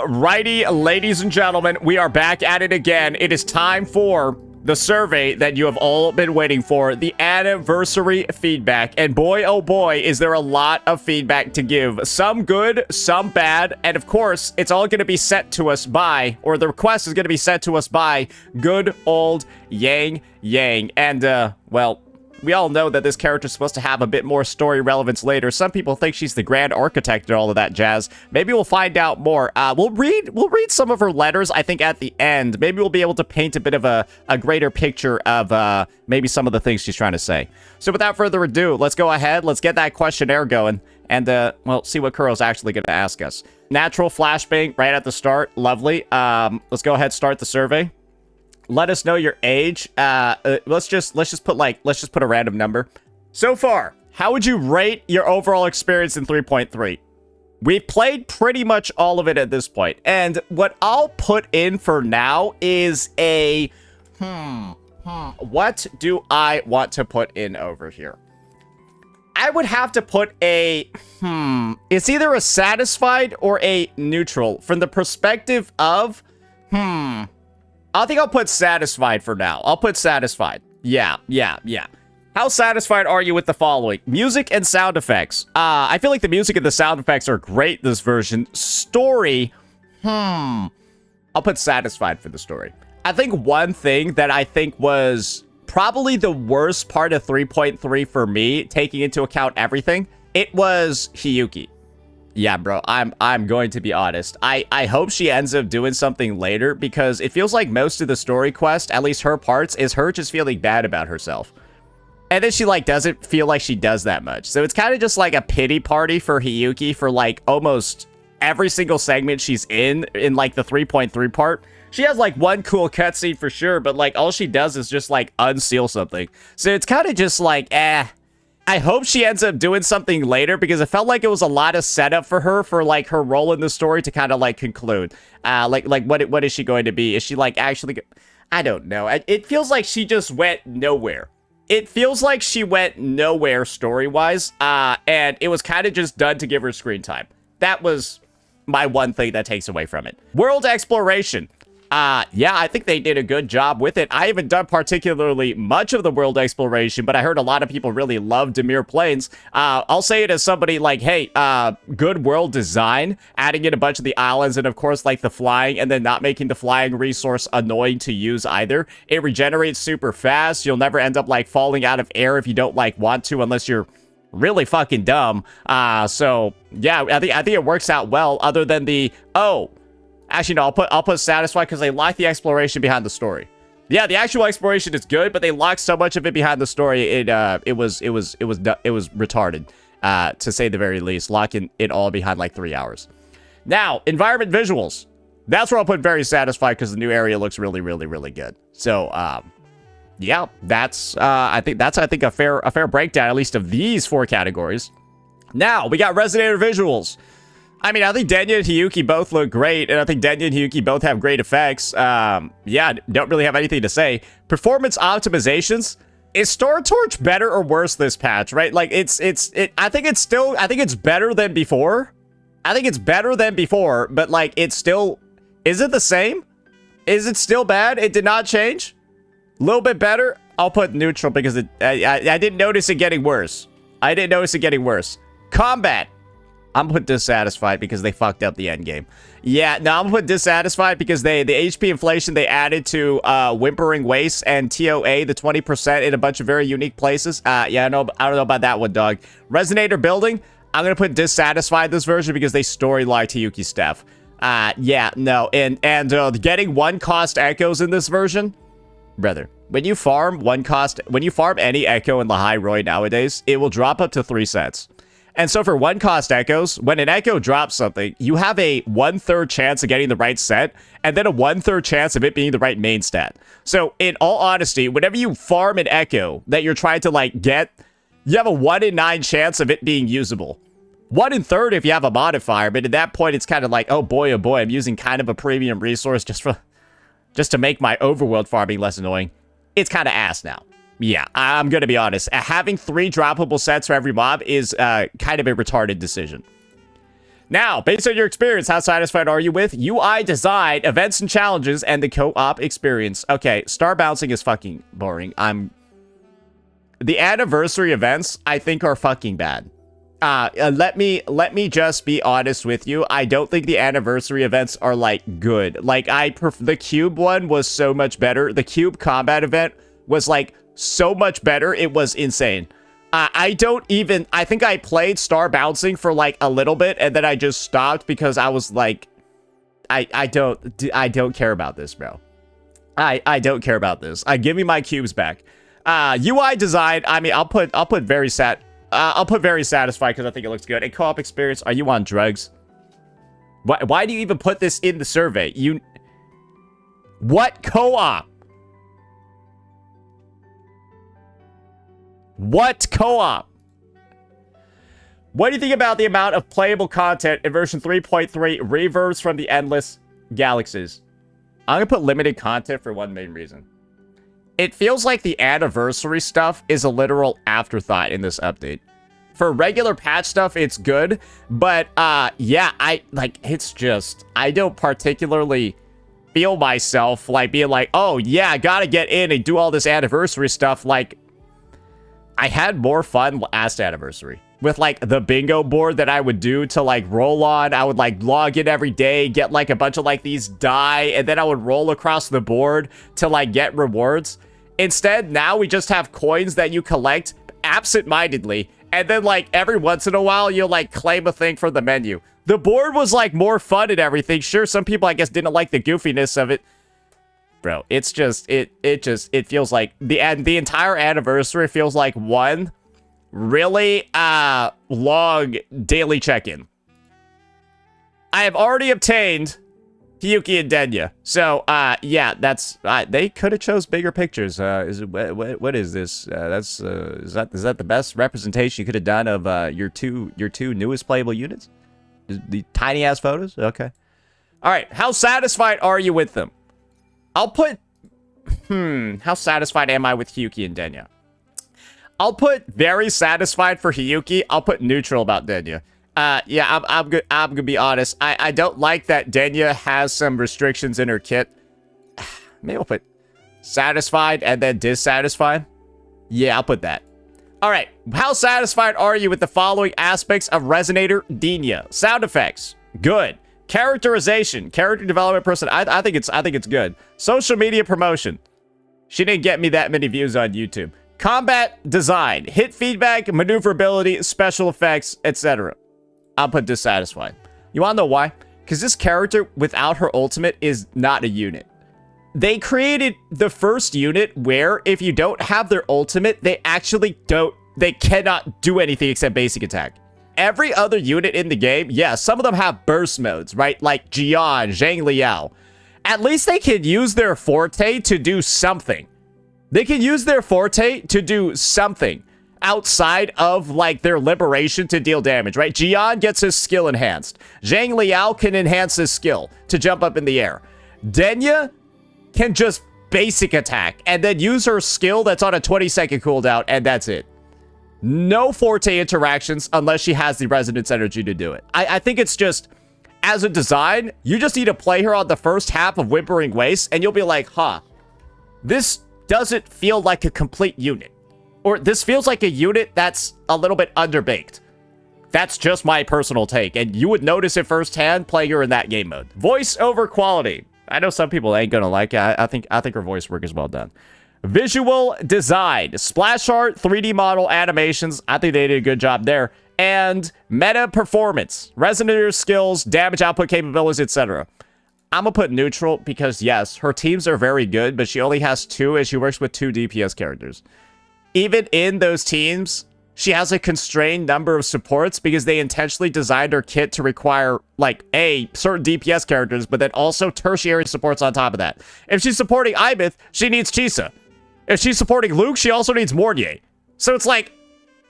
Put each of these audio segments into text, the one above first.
Alrighty, ladies and gentlemen, we are back at it again. It is time for the survey that you have all been waiting for, the anniversary feedback. And boy, oh boy, is there a lot of feedback to give. Some good, some bad, and of course, it's all going to be sent to us by, or the request is going to be sent to us by good old Yang Yang. And, well, we all know that this character is supposed to have a bit more story relevance later. Some people think she's the grand architect and all of that jazz. Maybe we'll find out more. We'll read some of her letters, I think, at the end. Maybe we'll be able to paint a bit of a greater picture of maybe some of the things she's trying to say. So without further ado, let's go ahead. Let's get that questionnaire going and, well, see what Kuro's actually going to ask us. Natural flashbang right at the start. Lovely. Let's go ahead and start the survey. Let us know your age. Let's just put a random number. So far, how would you rate your overall experience in 3.3? We've played pretty much all of it at this point. And what I'll put in for now is a what do I want to put in over here? I would have to put a it's either a satisfied or a neutral from the perspective of I think I'll put satisfied for now. I'll put satisfied. Yeah. How satisfied are you with the following? Music and sound effects. I feel like the music and the sound effects are great this version. Story, I'll put satisfied for the story. I think one thing that I think was probably the worst part of 3.3 for me, taking into account everything, it was Hiyuki. Yeah, bro, I'm going to be honest. I hope she ends up doing something later because it feels like most of the story quest, at least her parts, is her just feeling bad about herself. And then she, like, doesn't feel like she does that much. So it's kind of just like a pity party for Hiyuki for, like, almost every single segment she's in like, the 3.3 part. She has, like, one cool cutscene for sure, but, like, all she does is just, like, unseal something. So it's kind of just like, I hope she ends up doing something later because it felt like it was a lot of setup for her for like her role in the story to kind of like conclude. Like what is she going to be? Is she like actually? I don't know. It feels like she just went nowhere. It feels like she went nowhere story-wise, and it was kind of just done to give her screen time. That was my one thing that takes away from it. World exploration. Yeah, I think they did a good job with it. I haven't done particularly much of the world exploration, but I heard a lot of people really love Demir Plains. I'll say it as somebody like, hey, good world design, adding in a bunch of the islands, and of course, like the flying, and then not making the flying resource annoying to use either. It regenerates super fast. You'll never end up like falling out of air if you don't like want to, unless you're really fucking dumb. So yeah, I think it works out well, other than the, actually, no, I'll put satisfied because they lock the exploration behind the story. Yeah, the actual exploration is good, but they locked so much of it behind the story. It was retarded, to say the very least, locking it all behind like 3 hours. Now, environment visuals. That's where I'll put very satisfied because the new area looks really, really, really good. So, yeah, that's I think a fair breakdown, at least of these 4 categories. Now we got resonator visuals. I mean, I think Denya and Hiyuki both look great, and I think Denya and Hiyuki both have great effects. Yeah, don't really have anything to say. Performance optimizations. Is Star Torch better or worse this patch, right? Like, I think it's better than before. I think it's better than before, but, like, it's still... Is it the same? Is it still bad? It did not change? A little bit better? I'll put neutral because I didn't notice it getting worse. I didn't notice it getting worse. Combat. I'm gonna put dissatisfied because they fucked up the end game. Yeah, no, I'm gonna put dissatisfied because the HP inflation they added to Whimpering Waste and TOA, the 20% in a bunch of very unique places. Yeah, I don't know about that one, dog. Resonator building, I'm gonna put dissatisfied this version because they story-locked Hiyuki's stuff. Yeah, no, and getting 1-cost echoes in this version, brother. When you farm any echo in the high Roy nowadays, it will drop up to 3 cents. And so for 1-cost echoes, when an echo drops something, you have a 1/3 chance of getting the right set, and then a 1/3 chance of it being the right main stat. So in all honesty, whenever you farm an echo that you're trying to like get, you have a 1 in 9 chance of it being usable. 1 in 30 if you have a modifier, but at that point it's kind of like, oh boy, I'm using kind of a premium resource just to make my overworld farming less annoying. It's kind of ass now. Yeah, I'm gonna be honest. Having 3 droppable sets for every mob is kind of a retarded decision. Now, based on your experience, how satisfied are you with UI design, events and challenges, and the co-op experience? Okay, star bouncing is fucking boring. The anniversary events, I think, are fucking bad. Let me just be honest with you. I don't think the anniversary events are, like, good. Like, the cube one was so much better. The cube combat event was, like, so much better. It was insane. I think I played star bouncing for, like, a little bit, and then I just stopped because I was like, I don't care about this, bro. I don't care about this. Give me my cubes back. UI design, I mean, I'll put very satisfied because I think it looks good. And co-op experience, are you on drugs? Why do you even put this in the survey? What co-op? What co-op? What do you think about the amount of playable content in version 3.3 reverbs from the endless galaxies? I'm gonna put limited content for one main reason. It feels like the anniversary stuff is a literal afterthought in this update. For regular patch stuff, it's good, but yeah, I don't particularly feel myself like being like, oh yeah, I gotta get in and do all this anniversary stuff. Like, I had more fun last anniversary with, like, the bingo board that I would do to, like, roll on. I would, like, log in every day, get, like, a bunch of, like, these die, and then I would roll across the board to, like, get rewards. Instead, now we just have coins that you collect absent-mindedly, and then, like, every once in a while, you'll, like, claim a thing from the menu. The board was, like, more fun and everything. Sure, some people, I guess, didn't like the goofiness of it. Bro, it's just, it feels like the entire anniversary feels like one really long daily check-in. I have already obtained Hiyuki and Denya. So, yeah, that's, they could have chose bigger pictures. What is this? Is that the best representation you could have done of your two newest playable units? The tiny ass photos? Okay. All right, how satisfied are you with them? I'll put, how satisfied am I with Hiyuki and Denya? I'll put very satisfied for Hiyuki. I'll put neutral about Denya. Yeah, I'm gonna be honest. I don't like that Denya has some restrictions in her kit. Maybe I'll put satisfied and then dissatisfied. Yeah, I'll put that. All right, how satisfied are you with the following aspects of Resonator Denya? Sound effects, good. Characterization, character development, person. I think it's good. Social media promotion. She didn't get me that many views on YouTube. Combat design, hit feedback, maneuverability, special effects, etc. I'll put dissatisfied. You wanna know why? Because this character without her ultimate is not a unit. They created the first unit where if you don't have their ultimate, they cannot do anything except basic attack. Every other unit in the game, yeah, some of them have burst modes, right? Like Jian, Zhang Liao. At least they can use their forte to do something. They can use their forte to do something outside of, like, their liberation to deal damage, right? Jian gets his skill enhanced. Zhang Liao can enhance his skill to jump up in the air. Denya can just basic attack and then use her skill that's on a 20-second cooldown, and that's it. No forte interactions unless she has the resonance energy to do it. I think it's just, as a design, you just need to play her on the first half of Whimpering Waste, and you'll be like, huh, this doesn't feel like a complete unit. Or this feels like a unit that's a little bit underbaked. That's just my personal take, and you would notice it firsthand playing her in that game mode. Voice over quality. I know some people ain't gonna like it. I think her voice work is well done. Visual design, splash art, 3D model, animations. I think they did a good job there. And meta performance, resonator skills, damage output capabilities, etc. I'm gonna put neutral because yes, her teams are very good, but she only has 2 as she works with 2 DPS characters. Even in those teams, she has a constrained number of supports because they intentionally designed her kit to require, like, certain DPS characters, but then also tertiary supports on top of that. If she's supporting Ibith, she needs Chisa. If she's supporting Luke, she also needs Mornier. So it's like,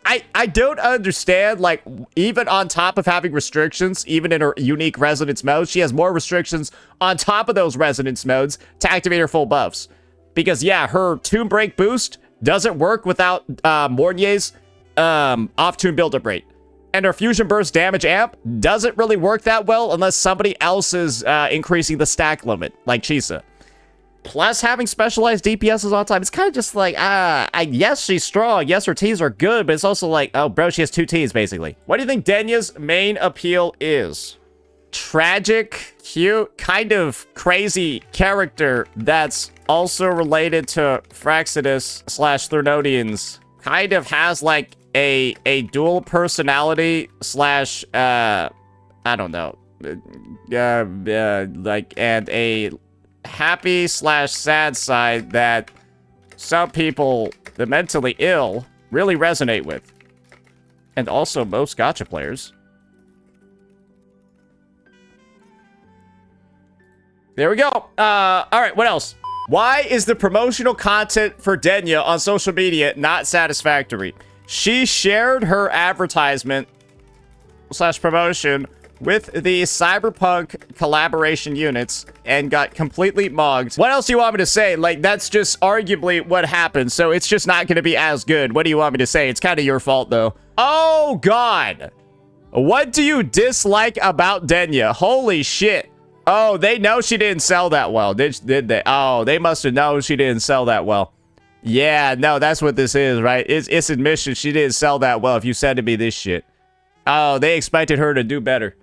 I don't understand, like, even on top of having restrictions, even in her unique resonance mode, she has more restrictions on top of those resonance modes to activate her full buffs. Because, yeah, her Tomb Break boost doesn't work without Mornier's off-tune build-up rate. And her fusion burst damage amp doesn't really work that well unless somebody else is increasing the stack limit, like Chisa. Plus, having specialized DPSs all the time, it's kind of just like, yes, she's strong. Yes, her T's are good, but it's also like, oh, bro, she has 2 T's, basically. What do you think Denya's main appeal is? Tragic, cute, kind of crazy character that's also related to Fraxidus / Thernodians. Kind of has, like, a dual personality / I don't know, like, and a happy / sad side that some people, the mentally ill, really resonate with. And also most gacha players. There we go. All right, what else? Why is the promotional content for Denya on social media not satisfactory? She shared her advertisement / promotion with the Cyberpunk collaboration units and got completely mogged. What else do you want me to say? Like, that's just arguably what happened, so it's just not going to be as good. What do you want me to say? It's kind of your fault, though. Oh, God. What do you dislike about Denya? Holy shit. Oh, they know she didn't sell that well, did they? Oh, they must have known she didn't sell that well. Yeah, no, that's what this is, right? It's admission she didn't sell that well if you said to me this shit. Oh, they expected her to do better.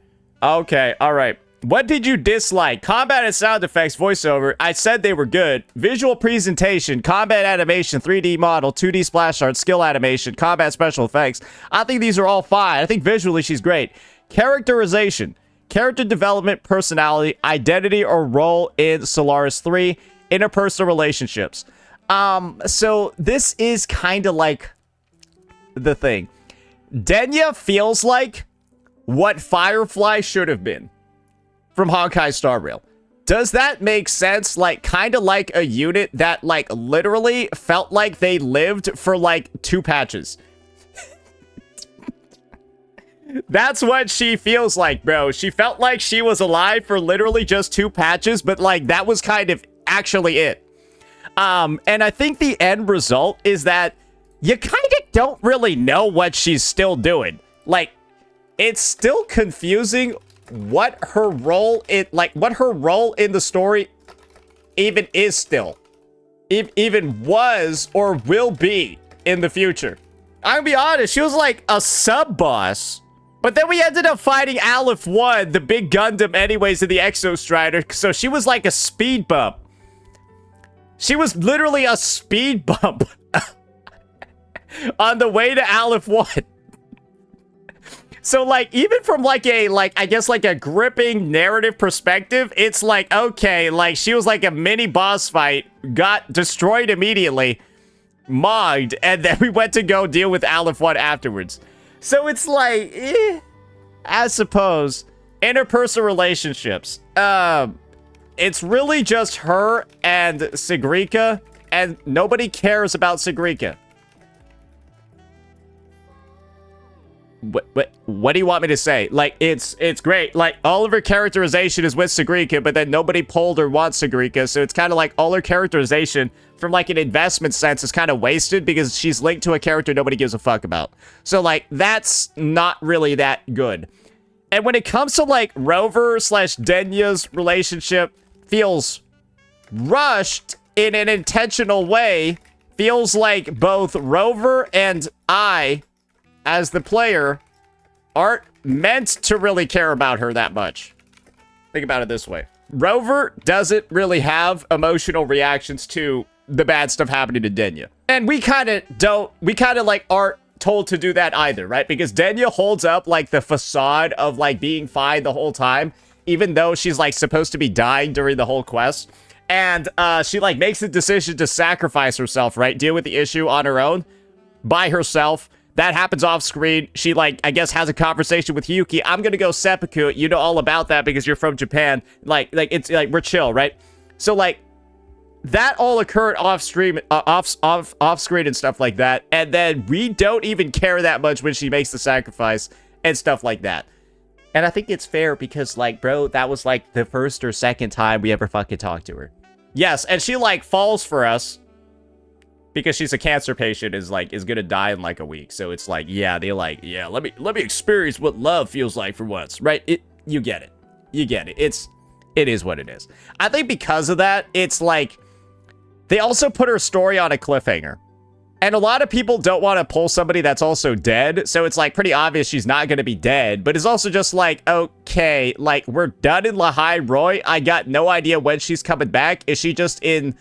Okay, all right. What did you dislike? Combat and sound effects, voiceover. I said they were good. Visual presentation, combat animation, 3D model, 2D splash art, skill animation, combat special effects. I think these are all fine. I think visually she's great. Characterization, character development, personality, identity or role in Solaris 3, interpersonal relationships. So this is kind of like the thing. Denya feels like what Firefly should have been from Honkai Star Rail. Does that make sense? Like, kind of like a unit that, like, literally felt like they lived for, like, 2 patches. That's what she feels like, bro. She felt like she was alive for literally just 2 patches, but, like, that was kind of actually it. And I think the end result is that you kind of don't really know what she's still doing. Like, it's still confusing what her role in, like, what her role in the story even is still. Even was or will be in the future. I'll be honest, she was like a sub-boss. But then we ended up fighting Aleph 1, the big Gundam anyways, in the Exo Strider. So she was like a speed bump. She was literally a speed bump on the way to Aleph 1. So, like, even from, like, a, like, I guess, like, a gripping narrative perspective, it's like, okay, like, she was, like, a mini boss fight, got destroyed immediately, mogged, and then we went to go deal with Aleph 1 afterwards. So it's like, I suppose, interpersonal relationships. It's really just her and Sigrika, and nobody cares about Sigrika. What do you want me to say? Like, it's great. Like, all of her characterization is with Sigrika, but then nobody pulled or wants Sigrika, so it's kind of like all her characterization from, like, an investment sense is kind of wasted because she's linked to a character nobody gives a fuck about. So, like, that's not really that good. And when it comes to, like, Rover / Denya's relationship, feels rushed in an intentional way. Feels like both Rover and I, as the player, aren't meant to really care about her that much. Think about it this way. Rover doesn't really have emotional reactions to the bad stuff happening to Denya. And we kind of like aren't told to do that either, right? Because Denya holds up like the facade of like being fine the whole time, even though she's like supposed to be dying during the whole quest. And she like makes the decision to sacrifice herself, right? Deal with the issue on her own, by herself. That happens off screen. She, like, I guess has a conversation with Yuki. I'm gonna go seppuku. You know all about that because you're from Japan. Like it's like we're chill, right? So like that all occurred off stream, off screen and stuff like that. And then we don't even care that much when she makes the sacrifice and stuff like that. And I think it's fair because, like, bro, that was like the first or second time we ever fucking talked to her. Yes, and she like falls for us. because she's a cancer patient, is gonna die in like a week. So it's like, yeah, let me experience what love feels like for once, right? You get it. You get it. It is what it is. I think because of that, it's like they also put her story on a cliffhanger. And a lot of people don't want to pull somebody that's also dead. So it's like pretty obvious she's not going to be dead. But it's also just like, okay, like we're done in Lahai Roy. I got no idea when she's coming back. Is she just in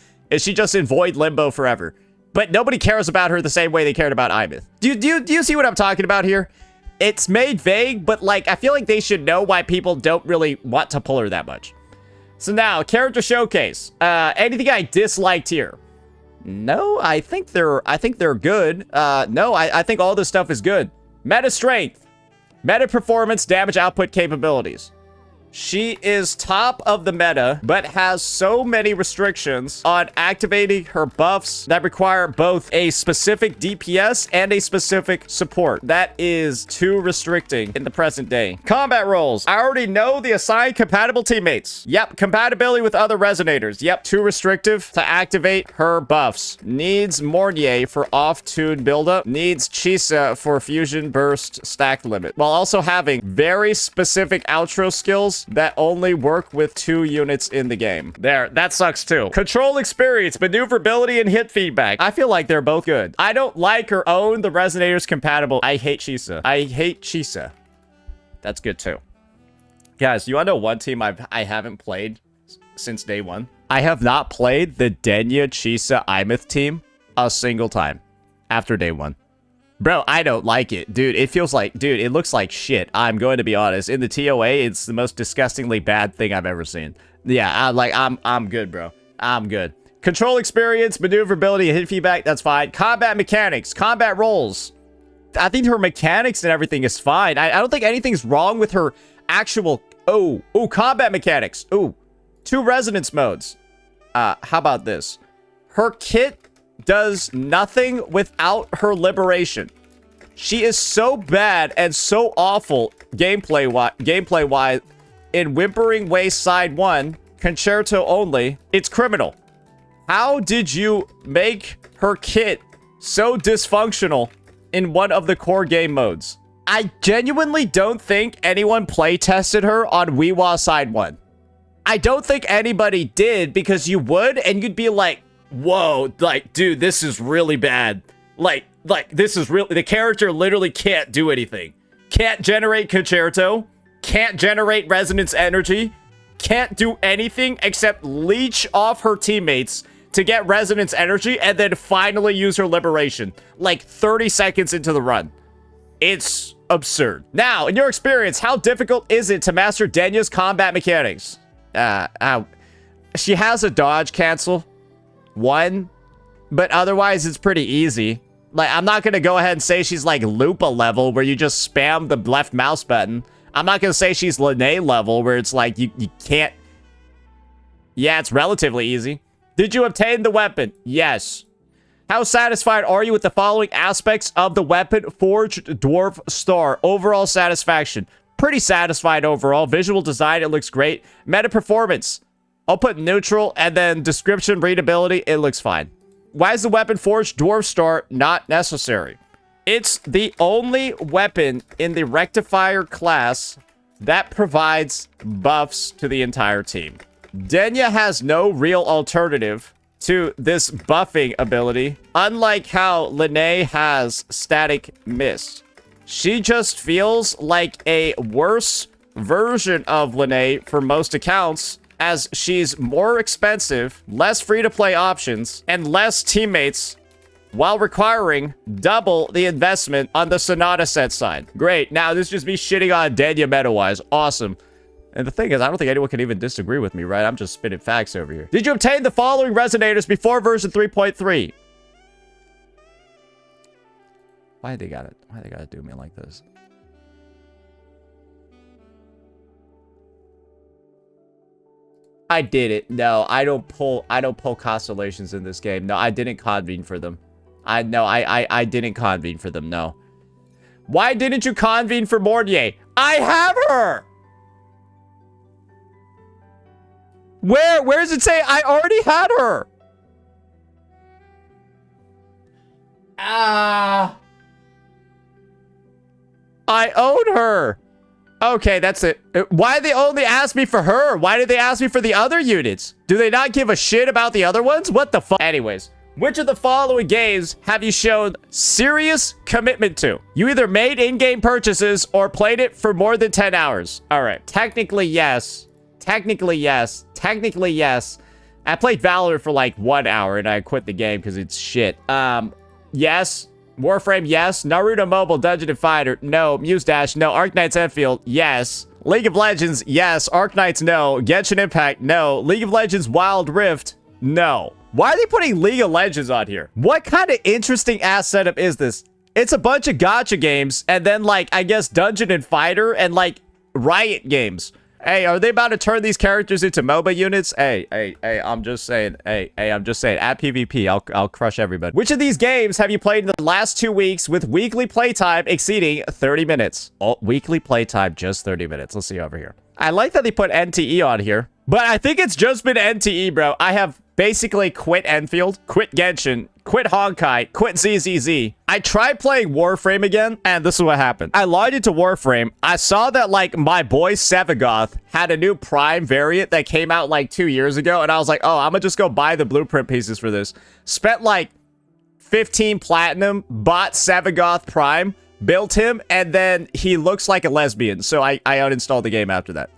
void limbo forever? But nobody cares about her the same way they cared about Imith. Do you see what I'm talking about here? It's made vague, but like I feel like they should know why people don't really want to pull her that much. So now, character showcase. Anything I disliked here? No, I think they're good. No, I think all this stuff is good. Meta strength, meta performance, damage output capabilities. She is top of the meta, but has so many restrictions on activating her buffs that require both a specific DPS and a specific support. That is too restricting in the present day. Combat roles. I already know the assigned compatible teammates. Yep, compatibility with other resonators. Yep, too restrictive to activate her buffs. Needs Mornier for off-tune buildup. Needs Chisa for fusion burst stack limit. While also having very specific outro skills that only work with 2 units in the game. There, that sucks too. Control experience, maneuverability, and hit feedback. I feel like they're both good. I don't like or own the resonators compatible. I hate Chisa. I hate Chisa. That's good too. Guys, you wanna know one team I haven't played since day one? I have not played the Denya Chisa Imith team a single time after day one. Bro, I don't like it. Dude, it feels like... Dude, it looks like shit. I'm going to be honest. In the TOA, it's the most disgustingly bad thing I've ever seen. Yeah, I'm good, bro. I'm good. Control experience, maneuverability, hit feedback, that's fine. Combat mechanics, combat roles. I think her mechanics and everything is fine. I don't think anything's wrong with her actual... Oh, combat mechanics. Oh, 2 resonance modes. How about this? Her kit does nothing without her liberation. She is so bad and so awful gameplay-wise in Whimpering Waste Side 1, Concerto only. It's criminal. How did you make her kit so dysfunctional in one of the core game modes? I genuinely don't think anyone play-tested her on WuWa Side 1. I don't think anybody did, because you would, and you'd be like, whoa, like, dude, this is really bad. Like, this is really... The character literally can't do anything. Can't generate Concerto. Can't generate resonance energy. Can't do anything except leech off her teammates to get resonance energy and then finally use her liberation. Like, 30 seconds into the run. It's absurd. Now, in your experience, how difficult is it to master Denya's combat mechanics? She has a dodge cancel. 1, but otherwise it's pretty easy. Like, I'm not gonna go ahead and say she's like Lupa level where you just spam the left mouse button. I'm not gonna say she's Lene level where it's like you can't. Yeah, it's relatively easy. Did you obtain the weapon? Yes. How satisfied are you with the following aspects of the weapon? Forged Dwarf Star. Overall satisfaction. Pretty satisfied overall. Visual design, it looks great. Meta performance. I'll put neutral, and then description, readability, it looks fine. Why is the weapon Forged Dwarf Star not necessary? It's the only weapon in the Rectifier class that provides buffs to the entire team. Denya has no real alternative to this buffing ability, unlike how Lene has Static Mist. She just feels like a worse version of Lene for most accounts, as she's more expensive, less free-to-play options, and less teammates, while requiring double the investment on the Sonata set side. Great. Now, this is just me shitting on Denya meta-wise. Awesome. And the thing is, I don't think anyone can even disagree with me, right? I'm just spitting facts over here. Did you obtain the following resonators before version 3.3? Why they gotta do me like this? I did it. No, I don't pull constellations in this game. No, I didn't convene for them. I didn't convene for them, no. Why didn't you convene for Mornier? I have her! Where does it say I already had her? I own her. Okay, that's it. Why did they only ask me for her? Why did they ask me for the other units? Do they not give a shit about the other ones? What the fuck? Anyways, which of the following games have you shown serious commitment to? You either made in-game purchases or played it for more than 10 hours. All right. Technically, yes. Technically, yes. Technically, yes. I played Valorant for like 1 hour and I quit the game because it's shit. Yes. Warframe, yes. Naruto Mobile, Dungeon & Fighter, no. Muse Dash, no. Arknights Enfield, yes. League of Legends, yes. Arknights, no. Genshin Impact, no. League of Legends Wild Rift, no. Why are they putting League of Legends on here? What kind of interesting ass setup is this? It's a bunch of gacha games and then like, I guess Dungeon & Fighter and like Riot games. Hey, are they about to turn these characters into MOBA units? Hey, I'm just saying. I'm just saying. At PvP, I'll crush everybody. Which of these games have you played in the last 2 weeks with weekly playtime exceeding 30 minutes? Oh, weekly playtime, just 30 minutes. Let's see over here. I like that they put NTE on here, but I think it's just been NTE, bro. I have basically quit Enfield, quit Genshin, quit Honkai, quit ZZZ. I tried playing Warframe again, and this is what happened. I logged into Warframe. I saw that, like, my boy Sevagoth had a new Prime variant that came out, like, 2 years ago, and I was like, oh, I'm gonna just go buy the blueprint pieces for this. Spent, like, 15 platinum, bought Sevagoth Prime, built him, and then he looks like a lesbian, so I uninstalled the game after that.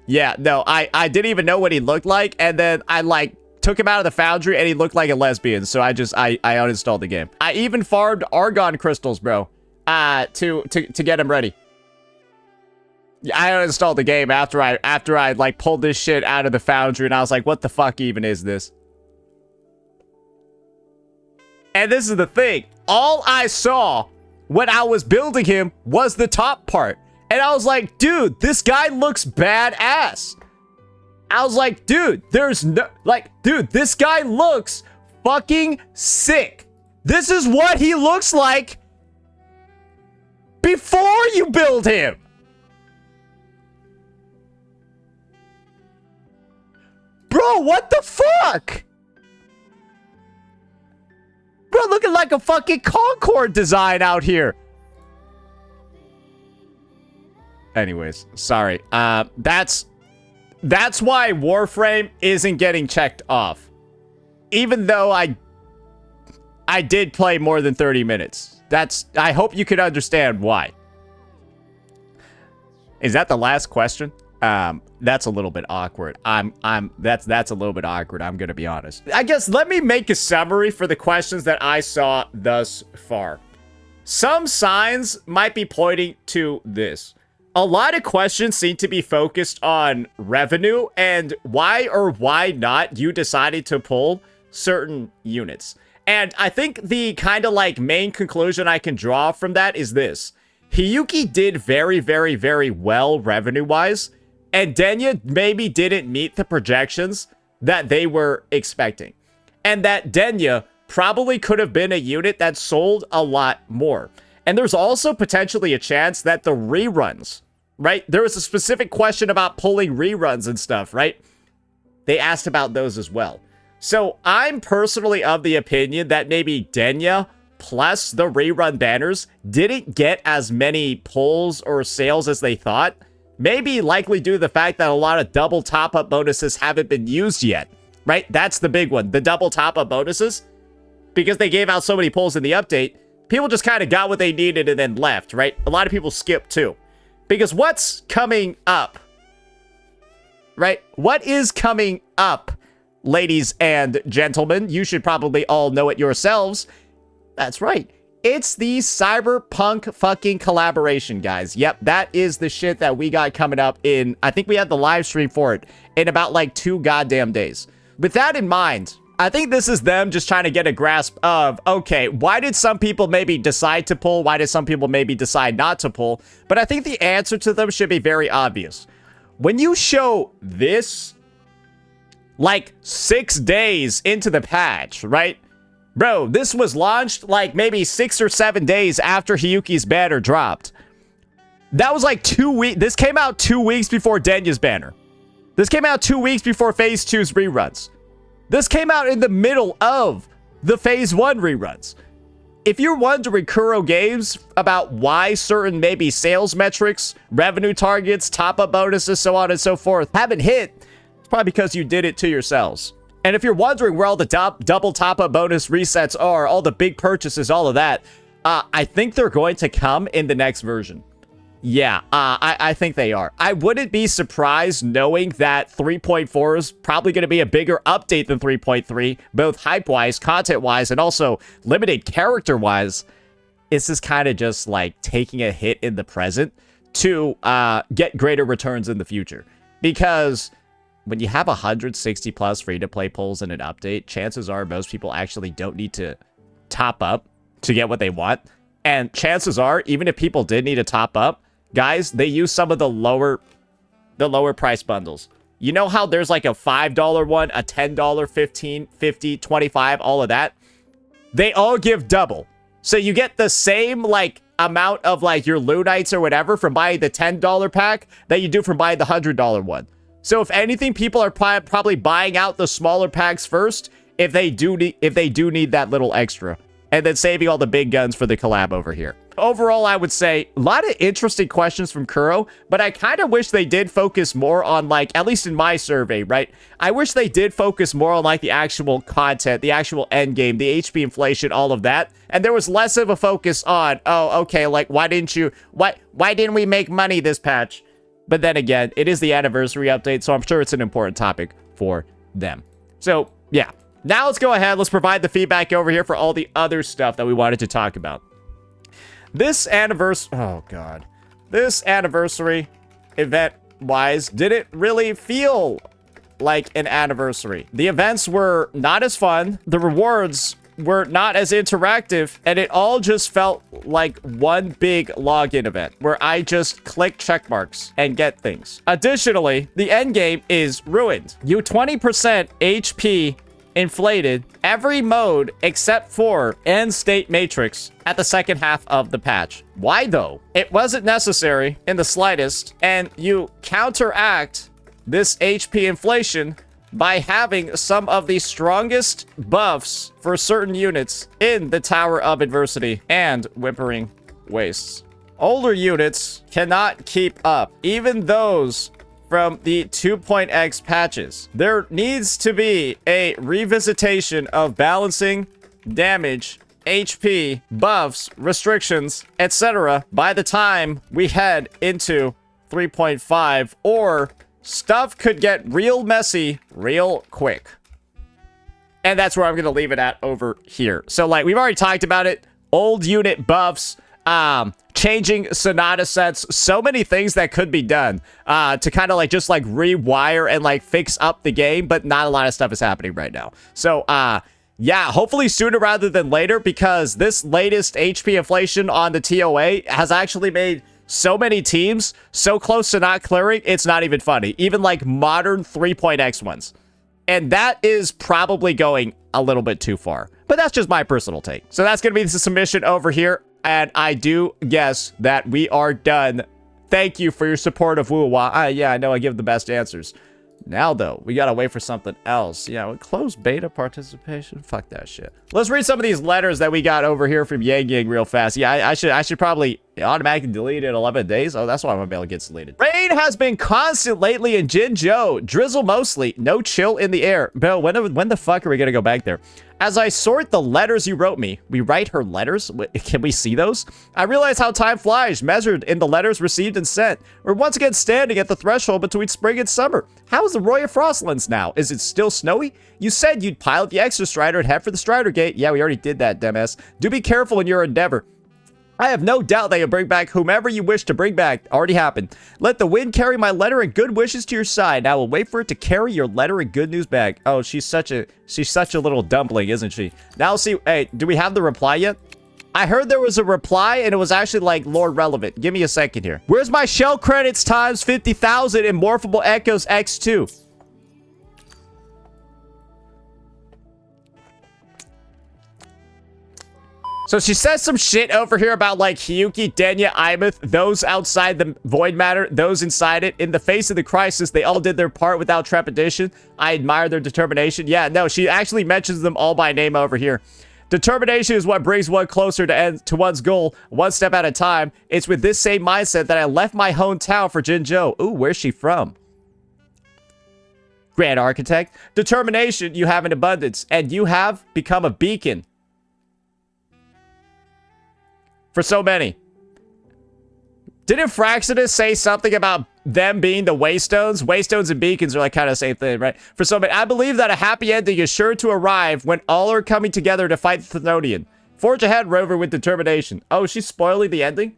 Yeah, no, I didn't even know what he looked like, and then I, like, took him out of the foundry and he looked like a lesbian, so I uninstalled the game. I even farmed argon crystals, bro, to get him ready. I uninstalled the game after I like pulled this shit out of the foundry and I was like, what the fuck even is this? And this is the thing. All I saw when I was building him was the top part. And I was like, dude, this guy looks badass. I was like, dude, there's no, like, dude, this guy looks fucking sick. This is what he looks like before you build him. Bro, what the fuck? Bro, looking like a fucking Concorde design out here. Anyways, sorry. That's why Warframe isn't getting checked off. Even though I did play more than 30 minutes. I hope you can understand why. Is that the last question? That's a little bit awkward. That's a little bit awkward, I'm gonna be honest. I guess let me make a summary for the questions that I saw thus far. Some signs might be pointing to this. A lot of questions seem to be focused on revenue and why or why not you decided to pull certain units. And I think the kind of like main conclusion I can draw from that is this. Hiyuki did very, very, very well revenue-wise, and Denya maybe didn't meet the projections that they were expecting. And that Denya probably could have been a unit that sold a lot more. And there's also potentially a chance that the reruns, right? There was a specific question about pulling reruns and stuff, right? They asked about those as well. So I'm personally of the opinion that maybe Denya plus the rerun banners didn't get as many pulls or sales as they thought. Maybe likely due to the fact that a lot of double top-up bonuses haven't been used yet, right? That's the big one, the double top-up bonuses. Because they gave out so many pulls in the update, people just kind of got what they needed and then left, right? A lot of people skipped too. Because what's coming up, right? What is coming up, ladies and gentlemen? You should probably all know it yourselves. That's right. It's the Cyberpunk fucking collaboration, guys. Yep, that is the shit that we got coming up in, I think we had the live stream for it in about like 2 goddamn days. With that in mind, I think this is them just trying to get a grasp of, okay, why did some people maybe decide to pull? Why did some people maybe decide not to pull? But I think the answer to them should be very obvious. When you show this, like 6 days into the patch, right? Bro, this was launched like maybe 6 or 7 days after Hiyuki's banner dropped. That was like 2 weeks. This came out 2 weeks before Denya's banner. This came out 2 weeks before Phase 2's reruns. This came out in the middle of the Phase 1 reruns. if you're wondering, Kuro Games, about why certain maybe sales metrics, revenue targets, top-up bonuses, so on and so forth, haven't hit, it's probably because you did it to yourselves. And if you're wondering where all the double top-up bonus resets are, all the big purchases, all of that, I think they're going to come in the next version. Yeah, I think they are. I wouldn't be surprised knowing that 3.4 is probably going to be a bigger update than 3.3, both hype-wise, content-wise, and also limited character-wise. This is kind of just like taking a hit in the present to get greater returns in the future. Because when you have 160 plus free-to-play pulls in an update, chances are most people actually don't need to top up to get what they want. And chances are, even if people did need to top up, guys, they use some of the lower price bundles. You know how there's like a $5 one, a $10, $15, $50, $25, all of that? They all give double. So you get the same like amount of like your Lunites or whatever from buying the $10 pack that you do from buying the $100 one. So if anything, people are probably buying out the smaller packs first if they do need that little extra, and then saving all the big guns for the collab over here. Overall, I would say a lot of interesting questions from Kuro, but I kind of wish they did focus more on, like, at least in my survey, right? I wish they did focus more on, like, the actual content, the actual end game, the HP inflation, all of that. And there was less of a focus on, oh, okay, like, why didn't we make money this patch? But then again, it is the anniversary update, so I'm sure it's an important topic for them. So, yeah. Now let's go ahead. Let's provide the feedback over here for all the other stuff that we wanted to talk about. This anniversary... Oh, God. This anniversary event-wise didn't really feel like an anniversary. The events were not as fun. The rewards were not as interactive. And it all just felt like one big login event where I just click check marks and get things. Additionally, the end game is ruined. You 20% HP... inflated every mode except for end state matrix at the second half of the patch. Why though? It wasn't necessary in the slightest, and you counteract this HP inflation by having some of the strongest buffs for certain units in the Tower of Adversity and Whimpering Wastes. Older units cannot keep up, even those from the 2.x patches. There needs to be a revisitation of balancing, damage, HP, buffs, restrictions, etc. by the time we head into 3.5, or stuff could get real messy real quick. And that's where I'm going to leave it at over here. So, like, we've already talked about it. Old unit buffs, changing Sonata sets, so many things that could be done to kind of like just like rewire and like fix up the game, but not a lot of stuff is happening right now. So yeah, hopefully sooner rather than later, because this latest HP inflation on the TOA has actually made so many teams so close to not clearing, it's not even funny. Even like modern 3.x ones. And that is probably going a little bit too far. But that's just my personal take. So that's going to be the submission over here. And I do guess that we are done. Thank you for your support of WuWa. Yeah, I know I give the best answers. Now, though, we gotta wait for something else. Yeah, closed beta participation? Fuck that shit. Let's read some of these letters that we got over here from Yang Yang real fast. Yeah, I should probably automatically delete it in 11 days. Oh, that's why my mail gets deleted. Rain has been constant lately in Jinzhou. Drizzle mostly. No chill in the air. Bill, when the fuck are we gonna go back there? As I sort the letters you wrote me, we write her letters? Can we see those? I realize how time flies, measured in the letters received and sent. We're once again standing at the threshold between spring and summer. How is the Roy of Frostlands now? Is it still snowy? You said you'd pilot the extra strider and head for the strider gate. Yeah, we already did that, dumbass. Do be careful in your endeavor. I have no doubt that you'll bring back whomever you wish to bring back. Already happened. Let the wind carry my letter and good wishes to your side. I will wait for it to carry your letter and good news back. Oh, she's such a little dumpling, isn't she? Now see, hey, do we have the reply yet? I heard there was a reply and it was actually like Lord Relevant. Give me a second here. Where's my shell credits times 50,000 in Morphable Echoes X2? So she says some shit over here about like Hiyuki, Denya, Imeth, those outside the void matter, those inside it. In the face of the crisis, they all did their part without trepidation. I admire their determination. Yeah, no, she actually mentions them all by name over here. Determination is what brings one closer to one's goal, one step at a time. It's with this same mindset that I left my hometown for Jinzhou. Ooh, where's she from? Grand Architect. Determination you have in abundance, and you have become a beacon for so many. Didn't Fraxinus say something about them being the Waystones? Waystones and beacons are like kind of the same thing, right? For so many, I believe that a happy ending is sure to arrive when all are coming together to fight the Thenodian. Forge ahead, Rover, with determination. Oh, she's spoiling the ending?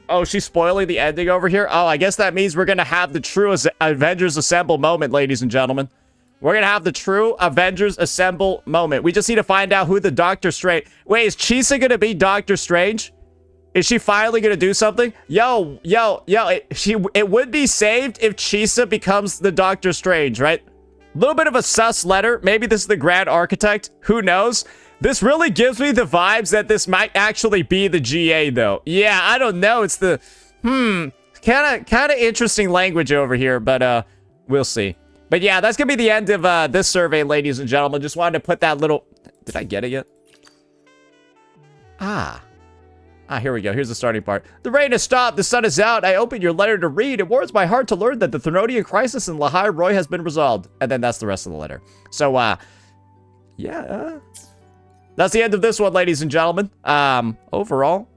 Oh, she's spoiling the ending over here? Oh, I guess that means we're going to have the true Avengers Assemble moment, ladies and gentlemen. We're going to have the true Avengers Assemble moment. We just need to find out who the Doctor Strange... Wait, is Chisa going to be Doctor Strange? Is she finally going to do something? Yo, it would be saved if Chisa becomes the Doctor Strange, right? A little bit of a sus letter. Maybe this is the Grand Architect. Who knows? This really gives me the vibes that this might actually be the GA, though. Yeah, I don't know. It's the... Kind of interesting language over here, but we'll see. But yeah, that's going to be the end of this survey, ladies and gentlemen. Just wanted to put that little... Did I get it yet? Here we go. Here's the starting part. The rain has stopped. The sun is out. I opened your letter to read. It warms my heart to learn that the Thenodian crisis in Lahai Roy has been resolved. And then that's the rest of the letter. So, that's the end of this one, ladies and gentlemen. Overall,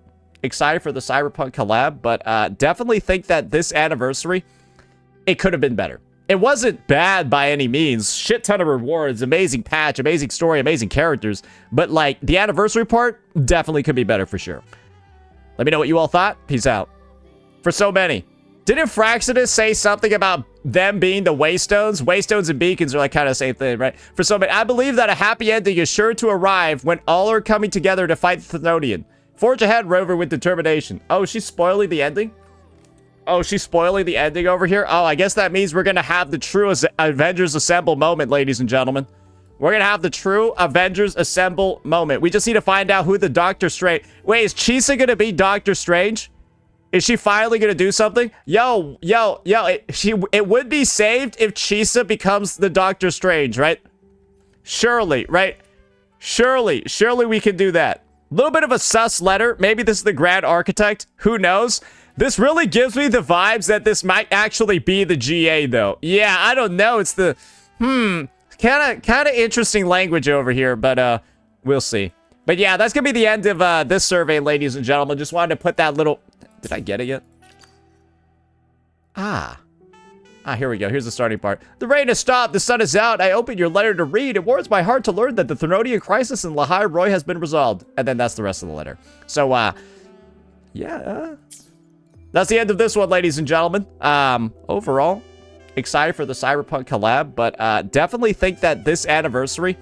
excited for the Cyberpunk collab, but definitely think that this anniversary, it could have been better. It wasn't bad by any means. Shit ton of rewards, amazing patch, amazing story, amazing characters. But, like, the anniversary part definitely could be better for sure. Let me know what you all thought. Peace out. For so many. Didn't Fraxinus say something about them being the Waystones? Waystones and beacons are like kind of the same thing, right? For so many, I believe that a happy ending is sure to arrive when all are coming together to fight the Thenodian. Forge ahead, Rover, with determination. Oh, she's spoiling the ending? Oh, she's spoiling the ending over here? Oh, I guess that means we're going to have the true Avengers Assemble moment, ladies and gentlemen. We're going to have the true Avengers Assemble moment. We just need to find out who the Doctor Strange... Wait, is Chisa going to be Doctor Strange? Is she finally going to do something? Yo, it would be saved if Chisa becomes the Doctor Strange, right? Surely, right? Surely we can do that. A little bit of a sus letter. Maybe this is the Grand Architect. Who knows? This really gives me the vibes that this might actually be the GA, though. Yeah, I don't know. It's the... Kind of interesting language over here, but we'll see. But yeah, that's gonna be the end of this survey, ladies and gentlemen. Just wanted to put that little... Did I get it yet? Here we go. Here's the starting part. The rain has stopped. The sun is out. I opened your letter to read. It warms my heart to learn that the Thenodian crisis in Lahai Roy has been resolved. And then that's the rest of the letter. So, that's the end of this one, ladies and gentlemen. Overall, excited for the Cyberpunk collab, but definitely think that this anniversary,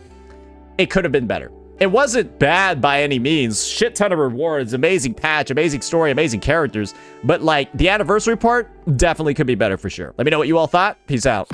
it could have been better. It wasn't bad by any means. Shit ton of rewards, amazing patch, amazing story, amazing characters. But, like, the anniversary part definitely could be better for sure. Let me know what you all thought. Peace out.